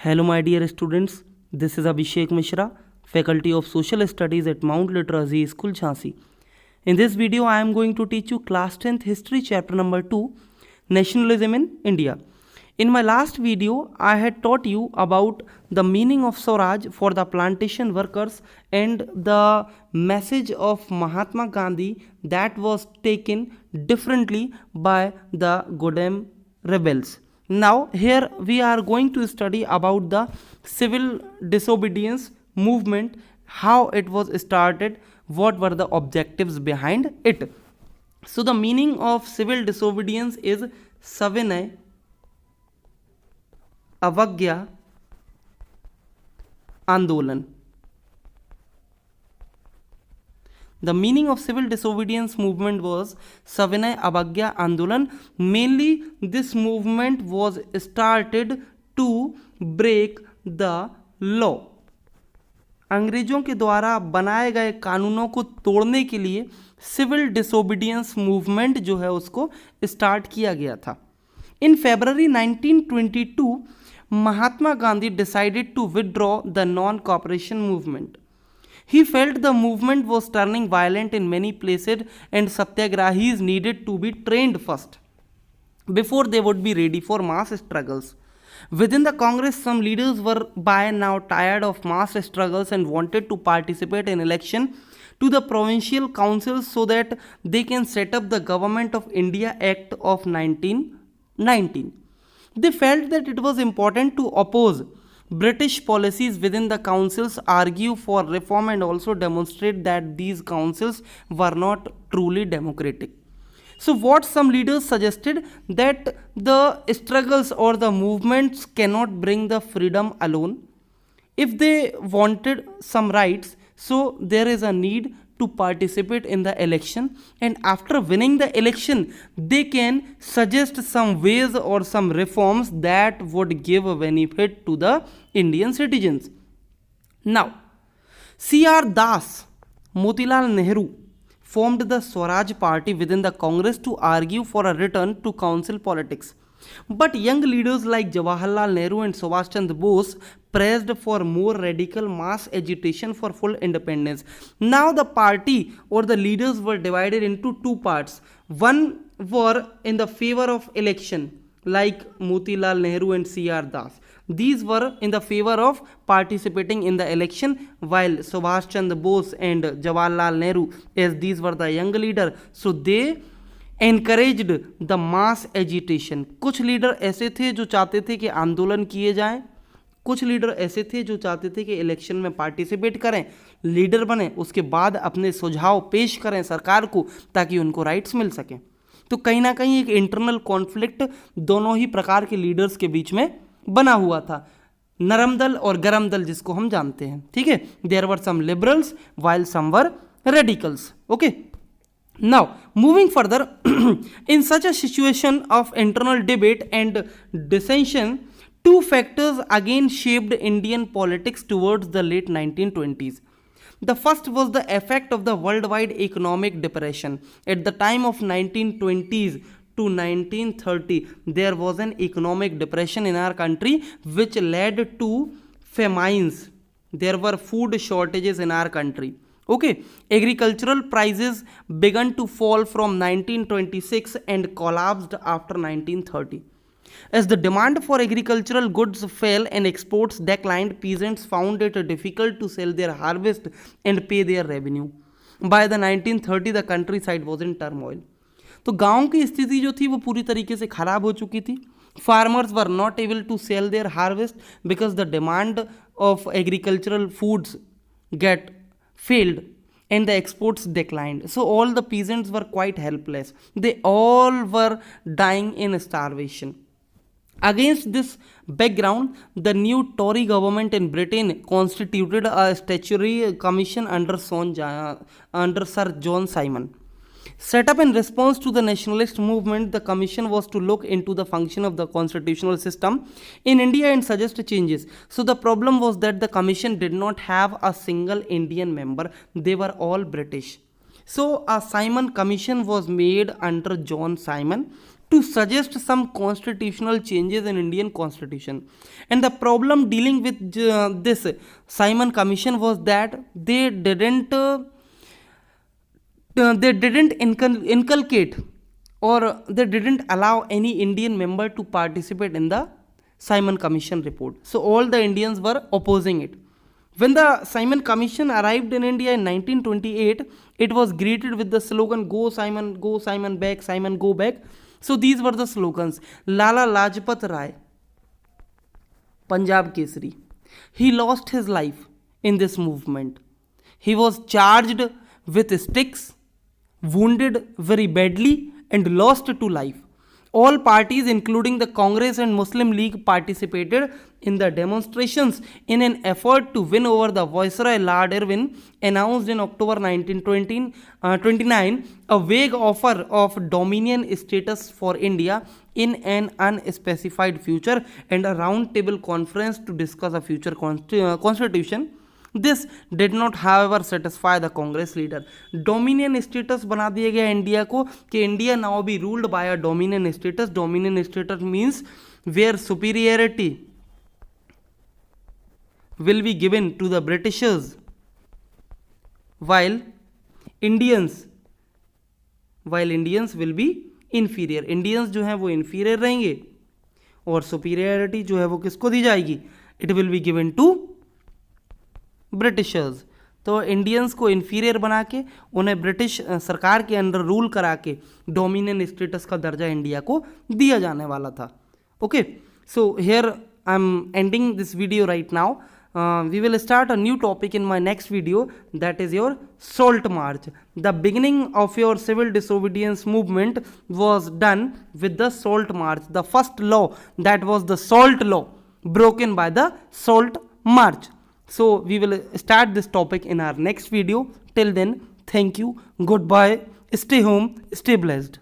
Hello, my dear students. This is Abhishek Mishra, Faculty of Social Studies at Mount Literacy School, Jhansi. In this video, I am going to teach you Class 10th History, Chapter number 2, Nationalism in India. In my last video, I had taught you about the meaning of Swaraj for the plantation workers and the message of Mahatma Gandhi that was taken differently by the Godem rebels. Now here we are going to study about the civil disobedience movement, how it was started, what were the objectives behind it. So the meaning of civil disobedience is Savinay Avagya Andolan. The meaning of civil disobedience movement was Savinay Avagya Andolan. Mainly, this movement was started to break the law. अंग्रेजों के द्वारा बनाए गए कानूनों को तोड़ने के लिए सिविल डिसोबीडियंस मूवमेंट जो है उसको स्टार्ट किया गया था. इन February 1922, Mahatma Gandhi decided to withdraw the non-cooperation movement. He felt the movement was turning violent in many places and satyagrahis needed to be trained first before they would be ready for mass struggles. Within the Congress, some leaders were by now tired of mass struggles and wanted to participate in election to the provincial councils so that they can set up the Government of India Act of 1919. They felt that it was important to oppose British policies within the councils, argue for reform, and also demonstrate that these councils were not truly democratic. So what some leaders suggested, that the struggles or the movements cannot bring the freedom alone. If they wanted some rights, so there is a need to participate in the election, and after winning the election they can suggest some ways or some reforms that would give a benefit to the Indian citizens. Now, C.R. Das, Motilal Nehru formed the Swaraj party within the Congress to argue for a return to council politics. But young leaders like Jawaharlal Nehru and Subhash Chandra Bose pressed for more radical mass agitation for full independence. Now the party or the leaders were divided into two parts. One were in the favor of election, like Motilal Nehru and C.R. Das. These were in the favor of participating in the election, while Subhash Chandra Bose and Jawaharlal Nehru, as these were the young leader, so they encouraged the mass agitation. कुछ leader ऐसे थे जो चाहते थे कि आंदोलन किए जाएं, कुछ लीडर ऐसे थे जो चाहते थे कि इलेक्शन में पार्टिसिपेट करें, लीडर बने, उसके बाद अपने सुझाव पेश करें सरकार को ताकि उनको राइट्स मिल सकें. तो कहीं ना कहीं एक इंटरनल कॉन्फ्लिक्ट दोनों ही प्रकार के लीडर्स के बीच में बना हुआ था, नरम दल और गरम दल जिसको हम जानते हैं. ठीक है, there were some liberals while some were radicals. Okay, now moving further, in such a situation of internal debate and dissension, two factors again shaped Indian politics towards the late 1920s. The first was the effect of the worldwide economic depression. At the time of 1920s to 1930, there was an economic depression in our country which led to famines. There were food shortages in our country. Okay, agricultural prices began to fall from 1926 and collapsed after 1930. As the demand for agricultural goods fell and exports declined, peasants found it difficult to sell their harvest and pay their revenue. By the 1930, the countryside was in turmoil. तो गांव की स्थिति जो थी वो पूरी तरीके से खराब हो चुकी थी. Farmers were not able to sell their harvest because the demand of agricultural foods get failed and the exports declined. So all the peasants were quite helpless. They all were dying in starvation. Against this background, the new Tory government in Britain constituted a statutory commission under Sir John Simon. Set up in response to the nationalist movement, the commission was to look into the function of the constitutional system in India and suggest changes. So the problem was that the commission did not have a single Indian member. They were all British. So a Simon commission was made under John Simon to suggest some constitutional changes in Indian constitution. And the problem dealing with this Simon Commission was that they didn't inculcate, or they didn't allow any Indian member to participate in the Simon Commission report. So all the Indians were opposing it. When the Simon Commission arrived in India in 1928, it was greeted with the slogan "Go Simon, back, Simon, go back." So these were the slogans. Lala Lajpat Rai, Punjab Kesari, he lost his life in this movement. He was charged with sticks, wounded very badly, and lost to life. All parties, including the Congress and Muslim League, participated in the demonstrations in an effort to win over the Viceroy Lord Irwin announced in October 1929 a vague offer of dominion status for India in an unspecified future and a round-table conference to discuss a future constitution. This did not however satisfy the Congress leader. Dominion status बना दिया गया India को कि India now be ruled by a dominion status. Dominion status means where superiority will be given to the Britishers while Indians will be inferior. Indians जो हैं वो inferior रहेंगे और superiority जो है वो किसको दी जाएगी? It will be given to Britishers. तो इंडियंस को इन्फीरियर बना के उन्हें ब्रिटिश सरकार के अंडर रूल करा के डोमिनियन स्टेटस का दर्जा इंडिया को दिया जाने वाला था. Okay, so here I am ending this video right now. We will start a new topic in my next video, that is your Salt March. The beginning of your civil disobedience movement was done with the Salt March. The first law, that was the Salt Law, broken by the Salt March. So we will start this topic in our next video. Till then, thank you, goodbye, stay home, stay blessed.